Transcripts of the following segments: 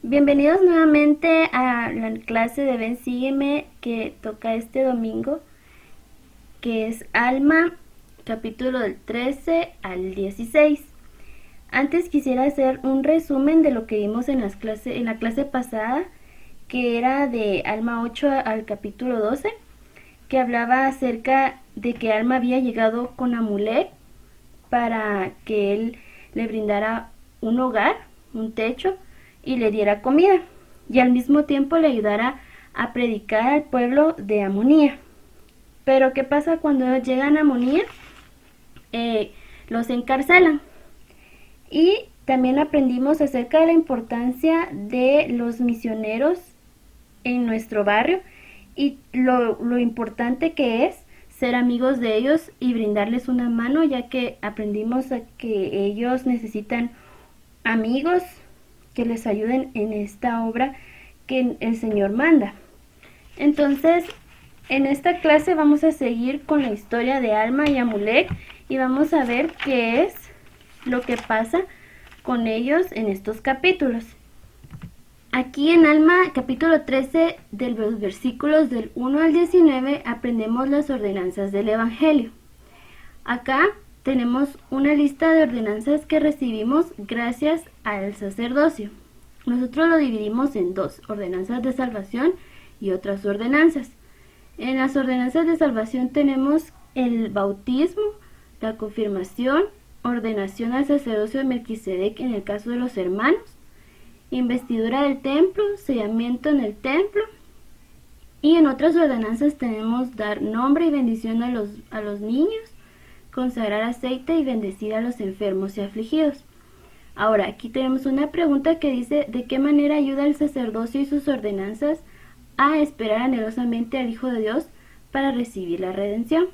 Bienvenidos nuevamente a la clase de Ven Sígueme que toca este domingo, que es Alma, capítulo del 13 al 16. Antes quisiera hacer un resumen de lo que vimos en la clase pasada, que era de Alma 8 al capítulo 12, que hablaba acerca de que Alma había llegado con Amulek para que él le brindara un hogar, un techo, y le diera comida, y al mismo tiempo le ayudara a predicar al pueblo de Amonía. Pero ¿qué pasa cuando llegan a Amonía? Los encarcelan. Y también aprendimos acerca de la importancia de los misioneros en nuestro barrio y lo importante que es ser amigos de ellos y brindarles una mano, ya que aprendimos a que ellos necesitan amigos que les ayuden en esta obra que el Señor manda. Entonces, en esta clase vamos a seguir con la historia de Alma y Amulek y vamos a ver qué es lo que pasa con ellos en estos capítulos. Aquí en Alma, capítulo 13, de los versículos del 1 al 19, aprendemos las ordenanzas del Evangelio. Acá tenemos una lista de ordenanzas que recibimos gracias al sacerdocio. Nosotros lo dividimos en dos, ordenanzas de salvación y otras ordenanzas. En las ordenanzas de salvación tenemos el bautismo, la confirmación, ordenación al sacerdocio de Melquisedec en el caso de los hermanos, investidura del templo, sellamiento en el templo, y en otras ordenanzas tenemos dar nombre y bendición a los niños, consagrar aceite y bendecir a los enfermos y afligidos. Ahora, aquí tenemos una pregunta que dice: ¿de qué manera ayuda el sacerdocio y sus ordenanzas a esperar anhelosamente al Hijo de Dios para recibir la redención?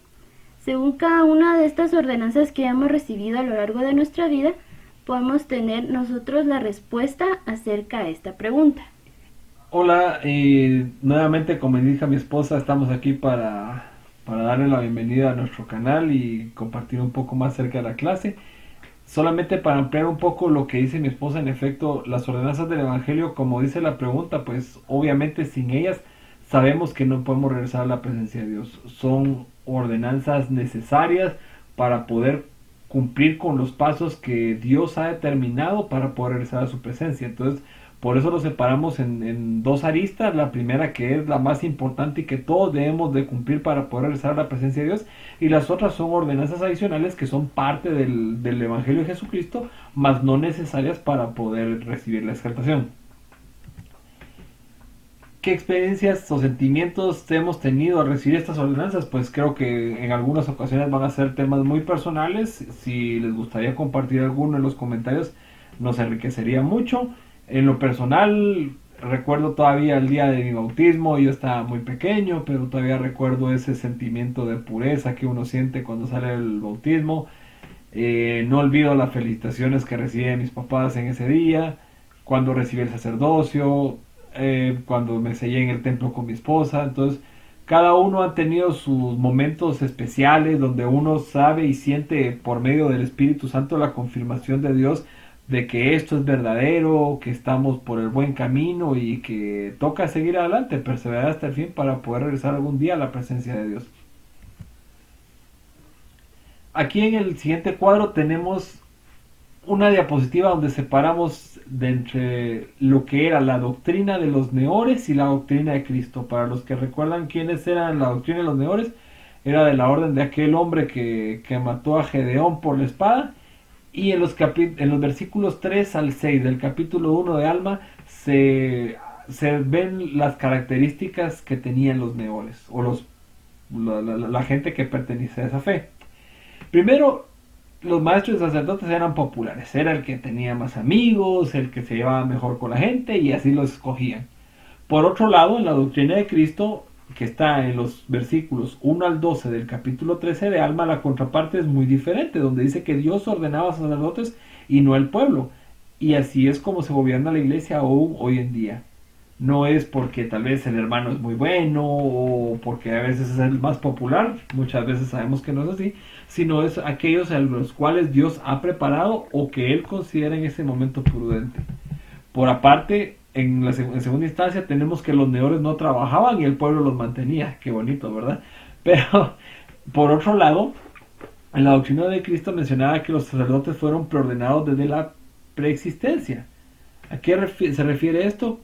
Según cada una de estas ordenanzas que hemos recibido a lo largo de nuestra vida, podemos tener nosotros la respuesta acerca de esta pregunta. Hola, nuevamente como indica mi esposa, estamos aquí para darle la bienvenida a nuestro canal y compartir un poco más acerca de la clase. Solamente para ampliar un poco lo que dice mi esposa, en efecto, las ordenanzas del Evangelio, como dice la pregunta, pues obviamente sin ellas sabemos que no podemos regresar a la presencia de Dios. Son ordenanzas necesarias para poder cumplir con los pasos que Dios ha determinado para poder regresar a su presencia. Entonces, por eso lo separamos en dos aristas. La primera, que es la más importante y que todos debemos de cumplir para poder regresar a la presencia de Dios, y las otras son ordenanzas adicionales que son parte del Evangelio de Jesucristo, mas no necesarias para poder recibir la exaltación. ¿Qué experiencias o sentimientos hemos tenido al recibir estas ordenanzas? Pues creo que en algunas ocasiones van a ser temas muy personales. Si les gustaría compartir alguno en los comentarios, nos enriquecería mucho. En lo personal, recuerdo todavía el día de mi bautismo. Yo estaba muy pequeño, pero todavía recuerdo ese sentimiento de pureza que uno siente cuando sale del bautismo. No olvido las felicitaciones que recibí de mis papás en ese día, cuando recibí el sacerdocio, cuando me sellé en el templo con mi esposa. Entonces, cada uno ha tenido sus momentos especiales donde uno sabe y siente por medio del Espíritu Santo la confirmación de Dios de que esto es verdadero, que estamos por el buen camino y que toca seguir adelante, perseverar hasta el fin para poder regresar algún día a la presencia de Dios. Aquí en el siguiente cuadro tenemos una diapositiva donde separamos de entre lo que era la doctrina de los neores y la doctrina de Cristo. Para los que recuerdan quiénes eran la doctrina de los neores, era de la orden de aquel hombre que mató a Gedeón por la espada. Y en los versículos 3 al 6 del capítulo 1 de Alma se ven las características que tenían los neores o la gente que pertenece a esa fe. Primero, los maestros y sacerdotes eran populares. Era el que tenía más amigos, el que se llevaba mejor con la gente, y así los escogían. Por otro lado, en la doctrina de Cristo, que está en los versículos 1 al 12 del capítulo 13 de Alma, la contraparte es muy diferente, donde dice que Dios ordenaba a sacerdotes y no el pueblo. Y así es como se gobierna la iglesia aún hoy en día. No es porque tal vez el hermano es muy bueno o porque a veces es el más popular, muchas veces sabemos que no es así, sino es aquellos a los cuales Dios ha preparado o que Él considera en ese momento prudente. Por aparte, en segunda instancia tenemos que los neores no trabajaban y el pueblo los mantenía. Qué bonito, ¿verdad? Pero por otro lado, en la doctrina de Cristo mencionaba que los sacerdotes fueron preordenados desde la preexistencia. ¿A qué se refiere esto?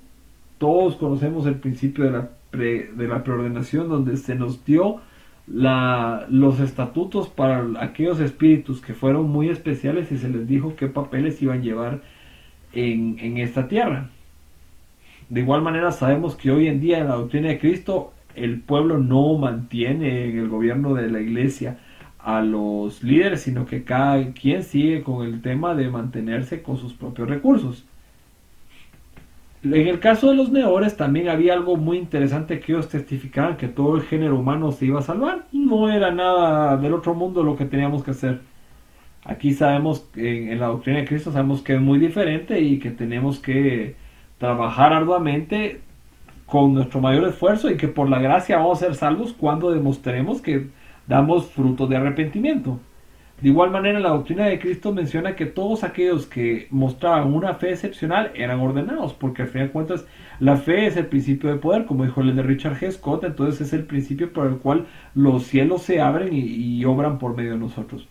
Todos conocemos el principio de la preordenación, donde se nos dio los estatutos para aquellos espíritus que fueron muy especiales y se les dijo qué papeles iban a llevar en esta tierra. De igual manera sabemos que hoy en día en la doctrina de Cristo el pueblo no mantiene en el gobierno de la iglesia a los líderes, sino que cada quien sigue con el tema de mantenerse con sus propios recursos. En el caso de los neores también había algo muy interesante, que ellos testificaban que todo el género humano se iba a salvar. No era nada del otro mundo lo que teníamos que hacer. Aquí sabemos, en la doctrina de Cristo sabemos que es muy diferente y que tenemos que trabajar arduamente con nuestro mayor esfuerzo, y que por la gracia vamos a ser salvos cuando demostremos que damos frutos de arrepentimiento. De igual manera, la doctrina de Cristo menciona que todos aquellos que mostraban una fe excepcional eran ordenados, porque al final de cuentas la fe es el principio de poder, como dijo el de Richard G. Scott. Entonces es el principio por el cual los cielos se abren y obran por medio de nosotros.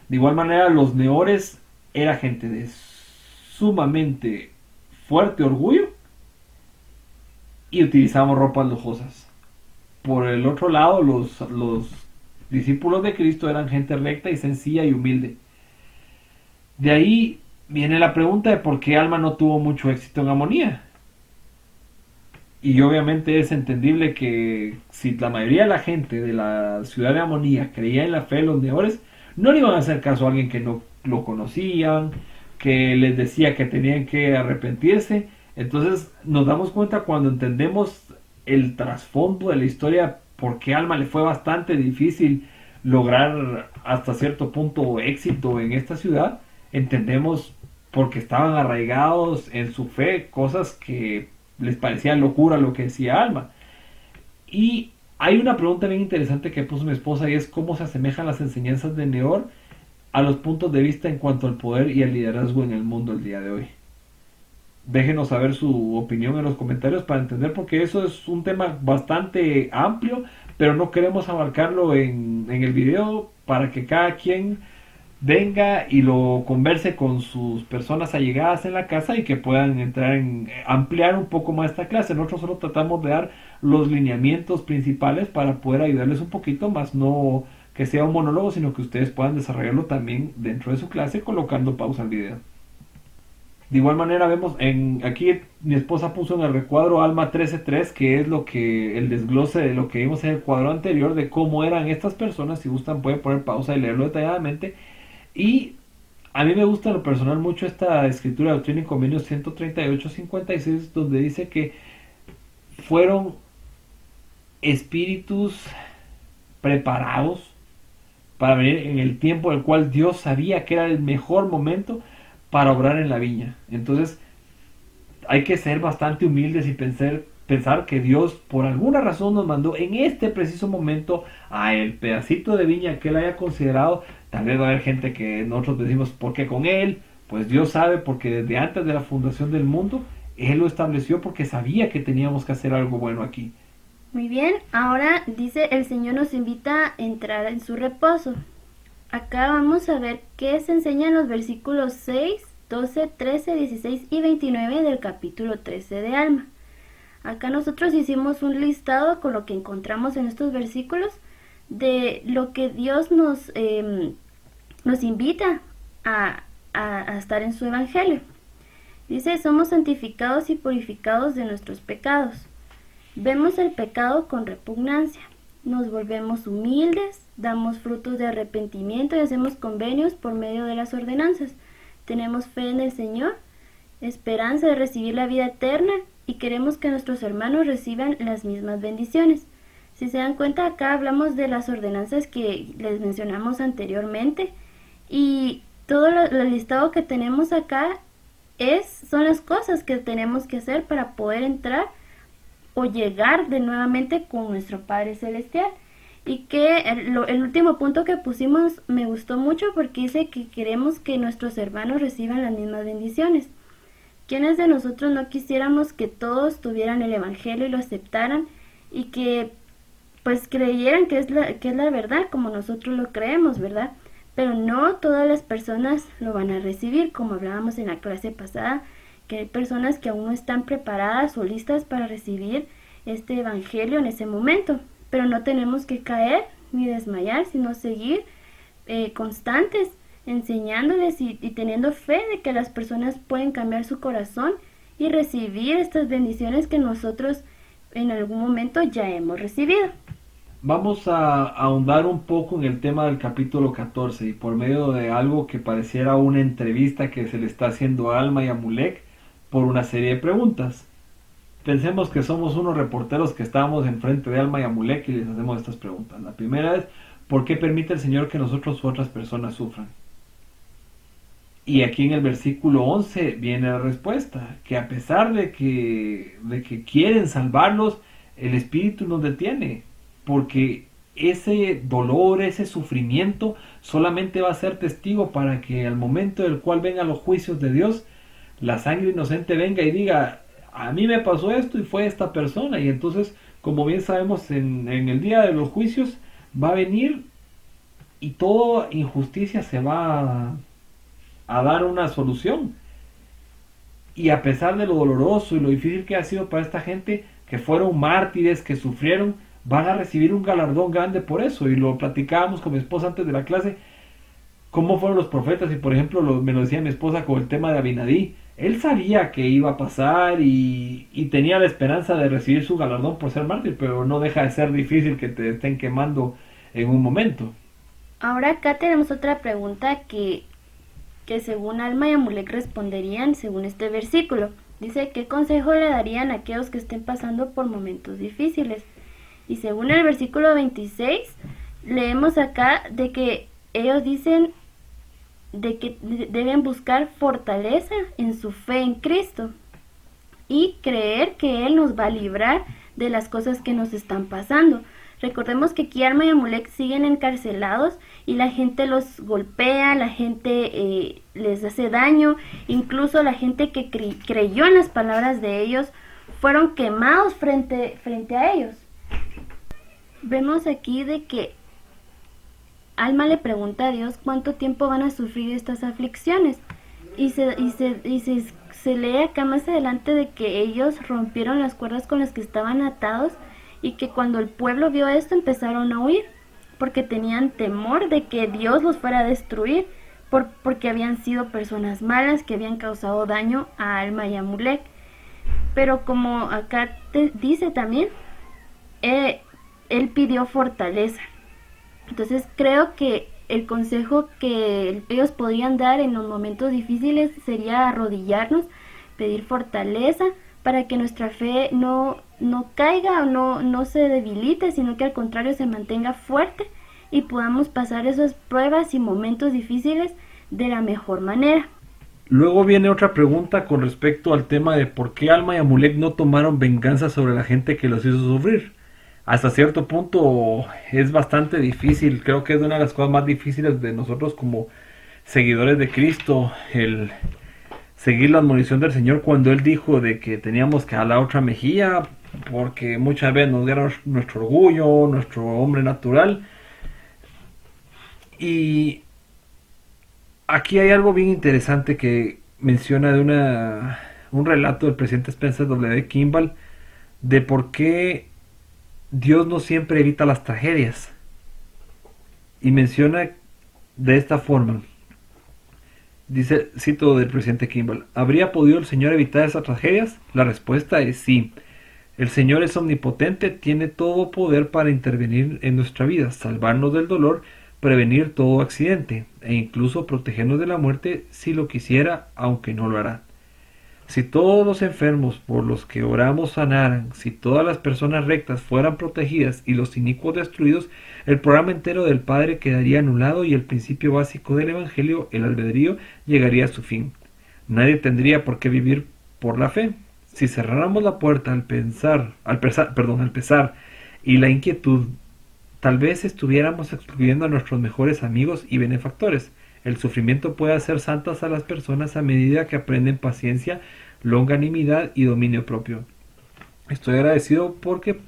De igual manera, los neores era gente de sumamente fuerte orgullo y utilizaban ropas lujosas. Por el otro lado, los discípulos de Cristo eran gente recta y sencilla y humilde. De ahí viene la pregunta de por qué Alma no tuvo mucho éxito en Amonía. Y obviamente es entendible que si la mayoría de la gente de la ciudad de Amonía creía en la fe de los neores, no le iban a hacer caso a alguien que no lo conocían, que les decía que tenían que arrepentirse. Entonces nos damos cuenta, cuando entendemos el trasfondo de la historia, por qué Alma le fue bastante difícil lograr hasta cierto punto éxito en esta ciudad. Entendemos porque estaban arraigados en su fe, cosas que les parecía locura lo que decía Alma. Y hay una pregunta bien interesante que puso mi esposa, y es cómo se asemejan las enseñanzas de Neor a los puntos de vista en cuanto al poder y el liderazgo en el mundo el día de hoy. Déjenos saber su opinión en los comentarios para entender, porque eso es un tema bastante amplio, pero no queremos abarcarlo en el video, para que cada quien venga y lo converse con sus personas allegadas en la casa y que puedan entrar en ampliar un poco más esta clase. Nosotros solo tratamos de dar los lineamientos principales para poder ayudarles un poquito más, no que sea un monólogo, sino que ustedes puedan desarrollarlo también dentro de su clase colocando pausa al video. De igual manera vemos aquí mi esposa puso en el recuadro Alma 13.3, que es lo que el desglose de lo que vimos en el cuadro anterior de cómo eran estas personas. Si gustan pueden poner pausa y leerlo detalladamente. Y a mí me gusta en lo personal mucho esta escritura de Doctrina y Convenios 138-56, donde dice que fueron espíritus preparados para venir en el tiempo del cual Dios sabía que era el mejor momento para obrar en la viña. Entonces hay que ser bastante humildes y pensar que Dios por alguna razón nos mandó en este preciso momento a el pedacito de viña que Él haya considerado. Tal vez va a haber gente que nosotros decimos, ¿por qué con Él? Pues Dios sabe, porque desde antes de la fundación del mundo Él lo estableció, porque sabía que teníamos que hacer algo bueno aquí. Muy bien, ahora dice el Señor nos invita a entrar en su reposo. Acá vamos a ver qué se enseña en los versículos 6, 12, 13, 16 y 29 del capítulo 13 de Alma. Acá nosotros hicimos un listado con lo que encontramos en estos versículos de lo que Dios nos invita a estar en su evangelio. Dice, somos santificados y purificados de nuestros pecados. Vemos el pecado con repugnancia. Nos volvemos humildes, damos frutos de arrepentimiento y hacemos convenios por medio de las ordenanzas. Tenemos fe en el Señor, esperanza de recibir la vida eterna y queremos que nuestros hermanos reciban las mismas bendiciones. Si se dan cuenta, acá hablamos de las ordenanzas que les mencionamos anteriormente, y todo el listado que tenemos acá son las cosas que tenemos que hacer para poder entrar o llegar de nuevamente con nuestro Padre Celestial. Y que el último punto que pusimos me gustó mucho, porque dice que queremos que nuestros hermanos reciban las mismas bendiciones. ¿Quiénes de nosotros no quisiéramos que todos tuvieran el Evangelio y lo aceptaran y que pues creyeran que es la verdad como nosotros lo creemos, ¿verdad? Pero no todas las personas lo van a recibir, como hablábamos en la clase pasada, que hay personas que aún no están preparadas o listas para recibir este Evangelio en ese momento. Pero no tenemos que caer ni desmayar, sino seguir constantes, enseñándoles y teniendo fe de que las personas pueden cambiar su corazón y recibir estas bendiciones que nosotros en algún momento ya hemos recibido. Vamos a ahondar un poco en el tema del capítulo 14 y por medio de algo que pareciera una entrevista que se le está haciendo a Alma y a Mulek por una serie de preguntas. Pensemos que somos unos reporteros que estábamos enfrente de Alma y Amulek y les hacemos estas preguntas. La primera es, ¿por qué permite el Señor que nosotros u otras personas sufran? Y aquí en el versículo 11 viene la respuesta, que a pesar de que quieren salvarlos, el Espíritu nos detiene, porque ese dolor, ese sufrimiento, solamente va a ser testigo para que al momento del cual vengan los juicios de Dios, la sangre inocente venga y diga, a mí me pasó esto y fue esta persona. Y entonces, como bien sabemos, en el día de los juicios va a venir y toda injusticia se va a dar una solución. Y a pesar de lo doloroso y lo difícil que ha sido para esta gente, que fueron mártires, que sufrieron, van a recibir un galardón grande por eso. Y lo platicábamos con mi esposa antes de la clase, cómo fueron los profetas. Y por ejemplo, me lo decía mi esposa con el tema de Abinadí. Él sabía que iba a pasar y tenía la esperanza de recibir su galardón por ser mártir, pero no deja de ser difícil que te estén quemando en un momento. Ahora acá tenemos otra pregunta que según Alma y Amulek responderían según este versículo. Dice, ¿qué consejo le darían a aquellos que estén pasando por momentos difíciles? Y según el versículo 26, leemos acá de que ellos dicen de que deben buscar fortaleza en su fe en Cristo y creer que Él nos va a librar de las cosas que nos están pasando. Recordemos que aquí Alma y Amulek siguen encarcelados y la gente los golpea, la gente les hace daño, incluso la gente que creyó en las palabras de ellos fueron quemados frente a ellos. Vemos aquí de que Alma le pregunta a Dios cuánto tiempo van a sufrir estas aflicciones y se lee acá más adelante de que ellos rompieron las cuerdas con las que estaban atados y que cuando el pueblo vio esto empezaron a huir porque tenían temor de que Dios los fuera a destruir porque habían sido personas malas que habían causado daño a Alma y a Amulek. Pero como acá dice también, él pidió fortaleza. Entonces creo que el consejo que ellos podrían dar en los momentos difíciles sería arrodillarnos, pedir fortaleza para que nuestra fe no caiga o no se debilite, sino que al contrario se mantenga fuerte y podamos pasar esas pruebas y momentos difíciles de la mejor manera. Luego viene otra pregunta con respecto al tema de por qué Alma y Amulek no tomaron venganza sobre la gente que los hizo sufrir. Hasta cierto punto es bastante difícil, creo que es una de las cosas más difíciles de nosotros como seguidores de Cristo, el seguir la admonición del Señor cuando Él dijo de que teníamos que jalar otra mejilla, porque muchas veces nos gana nuestro orgullo, nuestro hombre natural. Y aquí hay algo bien interesante que menciona de un relato del presidente Spencer W. Kimball de por qué Dios no siempre evita las tragedias. Y menciona de esta forma. Dice, cito del presidente Kimball, ¿habría podido el Señor evitar esas tragedias? La respuesta es sí. El Señor es omnipotente, tiene todo poder para intervenir en nuestra vida, salvarnos del dolor, prevenir todo accidente e incluso protegernos de la muerte si lo quisiera, aunque no lo hará. Si todos los enfermos por los que oramos sanaran, si todas las personas rectas fueran protegidas y los inicuos destruidos, el programa entero del Padre quedaría anulado y el principio básico del Evangelio, el albedrío, llegaría a su fin. Nadie tendría por qué vivir por la fe. Si cerráramos la puerta al pesar y la inquietud, tal vez estuviéramos excluyendo a nuestros mejores amigos y benefactores. El sufrimiento puede hacer santas a las personas a medida que aprenden paciencia, longanimidad y dominio propio. Estoy agradecido porque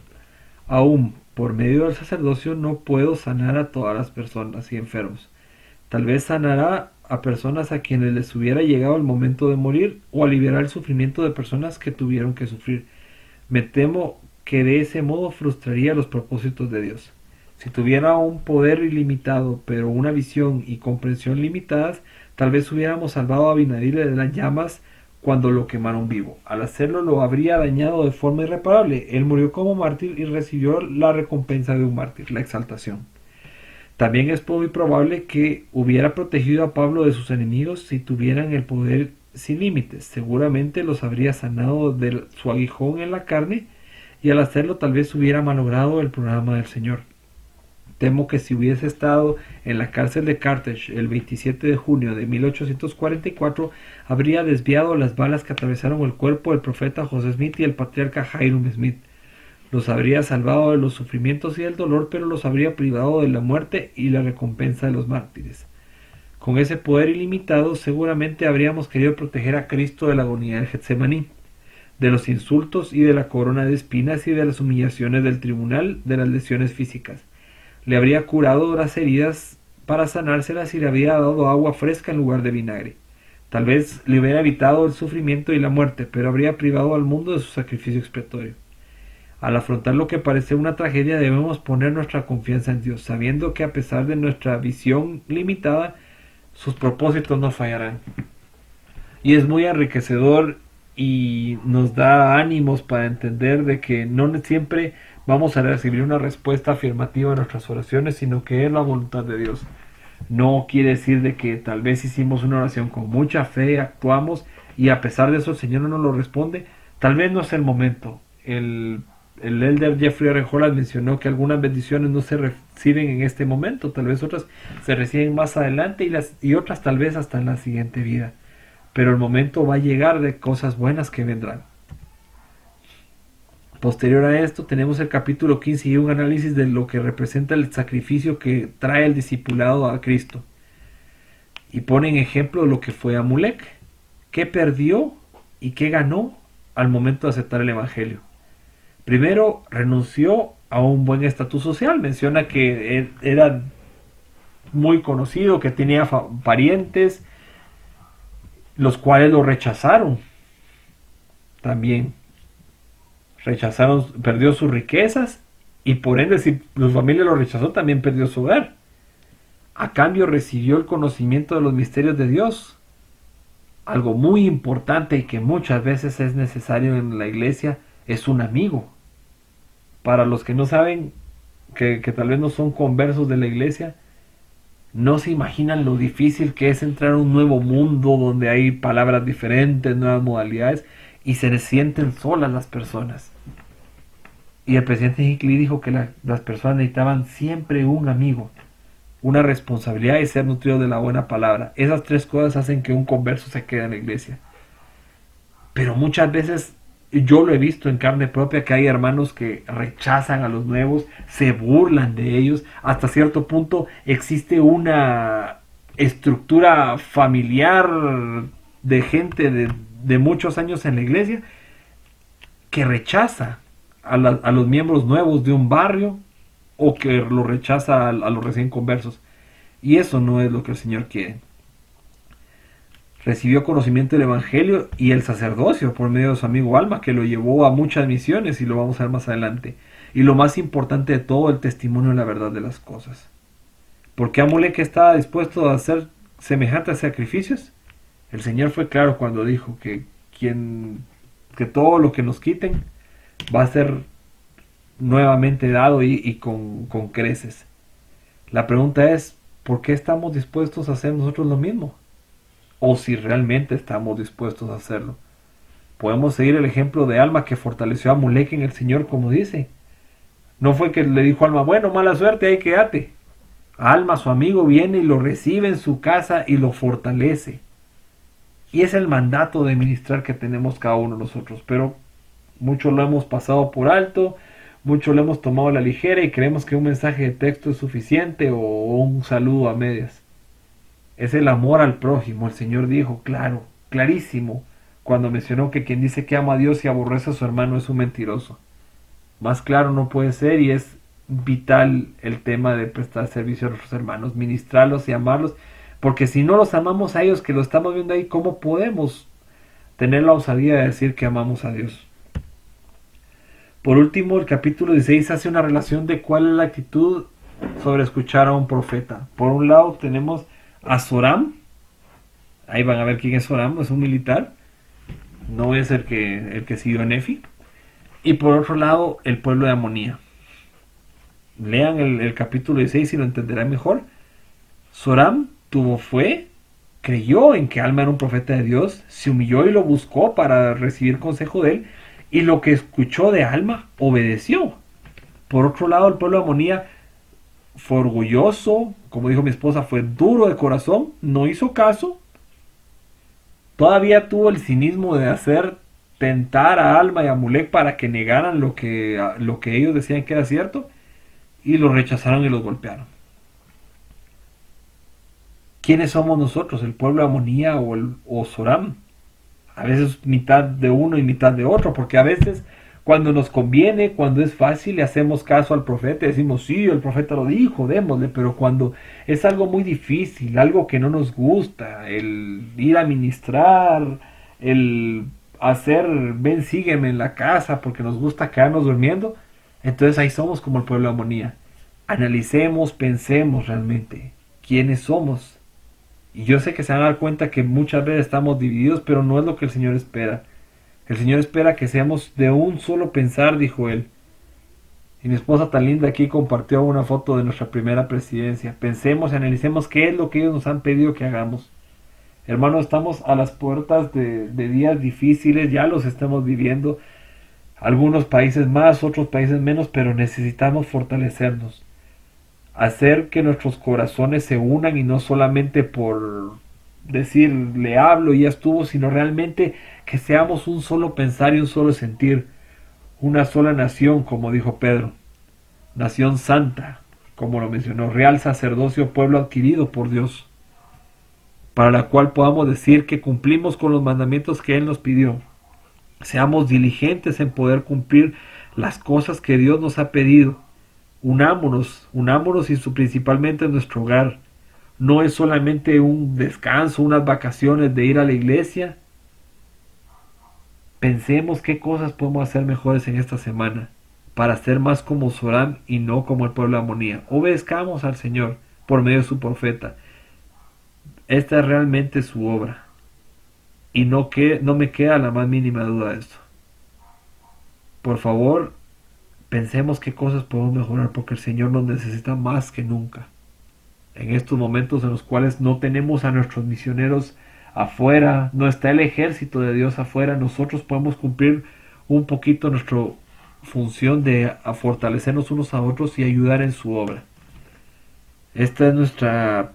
aún por medio del sacerdocio no puedo sanar a todas las personas y enfermos. Tal vez sanará a personas a quienes les hubiera llegado el momento de morir o aliviará el sufrimiento de personas que tuvieron que sufrir. Me temo que de ese modo frustraría los propósitos de Dios. Si tuviera un poder ilimitado, pero una visión y comprensión limitadas, tal vez hubiéramos salvado a Abinadab de las llamas cuando lo quemaron vivo. Al hacerlo lo habría dañado de forma irreparable. Él murió como mártir y recibió la recompensa de un mártir, la exaltación. También es muy probable que hubiera protegido a Pablo de sus enemigos si tuvieran el poder sin límites. Seguramente los habría sanado de su aguijón en la carne y al hacerlo tal vez hubiera malogrado el programa del Señor. Temo que si hubiese estado en la cárcel de Carthage el 27 de junio de 1844, habría desviado las balas que atravesaron el cuerpo del profeta José Smith y el patriarca Hiram Smith. Los habría salvado de los sufrimientos y del dolor, pero los habría privado de la muerte y la recompensa de los mártires. Con ese poder ilimitado, seguramente habríamos querido proteger a Cristo de la agonía del Getsemaní, de los insultos y de la corona de espinas y de las humillaciones del tribunal, de las lesiones físicas. Le habría curado las heridas para sanárselas y le habría dado agua fresca en lugar de vinagre. Tal vez le hubiera evitado el sufrimiento y la muerte, pero habría privado al mundo de su sacrificio expiatorio. Al afrontar lo que parece una tragedia, debemos poner nuestra confianza en Dios, sabiendo que a pesar de nuestra visión limitada, sus propósitos no fallarán. Y es muy enriquecedor y nos da ánimos para entender de que no siempre vamos a recibir una respuesta afirmativa a nuestras oraciones, sino que es la voluntad de Dios. No quiere decir de que tal vez hicimos una oración con mucha fe, actuamos y a pesar de eso el Señor no nos lo responde. Tal vez no es el momento. El elder Jeffrey R. Holland mencionó que algunas bendiciones no se reciben en este momento, tal vez otras se reciben más adelante y otras tal vez hasta en la siguiente vida. Pero el momento va a llegar de cosas buenas que vendrán. Posterior a esto tenemos el capítulo 15 y un análisis de lo que representa el sacrificio que trae el discipulado a Cristo. Y pone en ejemplo lo que fue Amulek, qué perdió y qué ganó al momento de aceptar el Evangelio. Primero, renunció a un buen estatus social. Menciona que era muy conocido, que tenía parientes, los cuales lo rechazaron. También rechazaron, perdió sus riquezas y por ende, si su familia lo rechazó, también perdió su hogar. A cambio, recibió el conocimiento de los misterios de Dios. Algo muy importante y que muchas veces es necesario en la iglesia es un amigo. Para los que no saben, que tal vez no son conversos de la iglesia, no se imaginan lo difícil que es entrar a un nuevo mundo donde hay palabras diferentes, nuevas modalidades, y se sienten solas las personas. Y el presidente Hinckley dijo que las personas necesitaban siempre un amigo, una responsabilidad y ser nutridos de la buena palabra. Esas tres cosas hacen que un converso se quede en la iglesia. Pero muchas veces yo lo he visto en carne propia que hay hermanos que rechazan a los nuevos, se burlan de ellos. Hasta cierto punto existe una estructura familiar de gente de muchos años en la iglesia que rechaza a los miembros nuevos de un barrio o que lo rechaza a los recién conversos. Y eso no es lo que el Señor quiere. Recibió conocimiento del Evangelio y el sacerdocio por medio de su amigo Alma, que lo llevó a muchas misiones y lo vamos a ver más adelante. Y lo más importante de todo, el testimonio de la verdad de las cosas. ¿Por qué Amulek estaba dispuesto a hacer semejantes sacrificios? El Señor fue claro cuando dijo que todo lo que nos quiten va a ser nuevamente dado y con creces. La pregunta es, ¿por qué estamos dispuestos a hacer nosotros lo mismo? O si realmente estamos dispuestos a hacerlo. Podemos seguir el ejemplo de Alma, que fortaleció a Amulek en el Señor, como dice. No fue que le dijo a Alma, bueno, mala suerte, ahí quédate. Alma, su amigo, viene y lo recibe en su casa y lo fortalece. Y es el mandato de ministrar que tenemos cada uno de nosotros. Pero muchos lo hemos pasado por alto, muchos lo hemos tomado a la ligera y creemos que un mensaje de texto es suficiente o un saludo a medias. Es el amor al prójimo. El Señor dijo, claro, clarísimo, cuando mencionó que quien dice que ama a Dios y aborrece a su hermano es un mentiroso. Más claro no puede ser, y es vital el tema de prestar servicio a nuestros hermanos, ministrarlos y amarlos, porque si no los amamos a ellos que lo estamos viendo ahí, ¿cómo podemos tener la osadía de decir que amamos a Dios? Por último, el capítulo 16 hace una relación de cuál es la actitud sobre escuchar a un profeta. Por un lado tenemos a Zoram, ahí van a ver quién es Zoram, es un militar, no es el que siguió a Nefi. Y por otro lado, el pueblo de Amonía. Lean el capítulo 16 y lo entenderán mejor. Zoram tuvo fe, creyó en que Alma era un profeta de Dios, se humilló y lo buscó para recibir consejo de él, y lo que escuchó de Alma obedeció. Por otro lado, el pueblo de Amonía fue orgulloso, como dijo mi esposa, fue duro de corazón, no hizo caso, todavía tuvo el cinismo de hacer tentar a Alma y a Mulek para que negaran lo que ellos decían que era cierto, y los rechazaron y los golpearon. ¿Quiénes somos nosotros? ¿El pueblo de Amonía o Zoram? A veces mitad de uno y mitad de otro, porque a veces cuando nos conviene, cuando es fácil, le hacemos caso al profeta y decimos, sí, el profeta lo dijo, démosle, pero cuando es algo muy difícil, algo que no nos gusta, el ir a ministrar, el hacer, ven, sígueme en la casa, porque nos gusta quedarnos durmiendo, entonces ahí somos como el pueblo de Amonía. Analicemos, pensemos realmente quiénes somos. Y yo sé que se van a dar cuenta que muchas veces estamos divididos, pero no es lo que el Señor espera. El Señor espera que seamos de un solo pensar, dijo él. Y mi esposa tan linda aquí compartió una foto de nuestra primera presidencia. Pensemos y analicemos qué es lo que ellos nos han pedido que hagamos. Hermanos, estamos a las puertas de días difíciles, ya los estamos viviendo. Algunos países más, otros países menos, pero necesitamos fortalecernos. Hacer que nuestros corazones se unan, y no solamente por decir le hablo y ya estuvo, sino realmente que seamos un solo pensar y un solo sentir, una sola nación, como dijo Pedro, nación santa, como lo mencionó, real sacerdocio, pueblo adquirido por Dios, para la cual podamos decir que cumplimos con los mandamientos que Él nos pidió. Seamos diligentes en poder cumplir las cosas que Dios nos ha pedido. Unámonos y principalmente en nuestro hogar. No es solamente un descanso, unas vacaciones de ir a la iglesia. Pensemos qué cosas podemos hacer mejores en esta semana para ser más como Zoram y no como el pueblo de Amonía. Obedezcamos al Señor por medio de su profeta. Esta es realmente su obra. Y no me queda la más mínima duda de esto. Por favor, pensemos qué cosas podemos mejorar, porque el Señor nos necesita más que nunca. En estos momentos en los cuales no tenemos a nuestros misioneros afuera, no está el ejército de Dios afuera, nosotros podemos cumplir un poquito nuestra función de fortalecernos unos a otros y ayudar en su obra. Esta es nuestra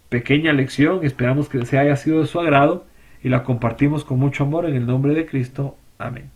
pequeña lección, esperamos que se haya sido de su agrado y la compartimos con mucho amor en el nombre de Cristo. Amén.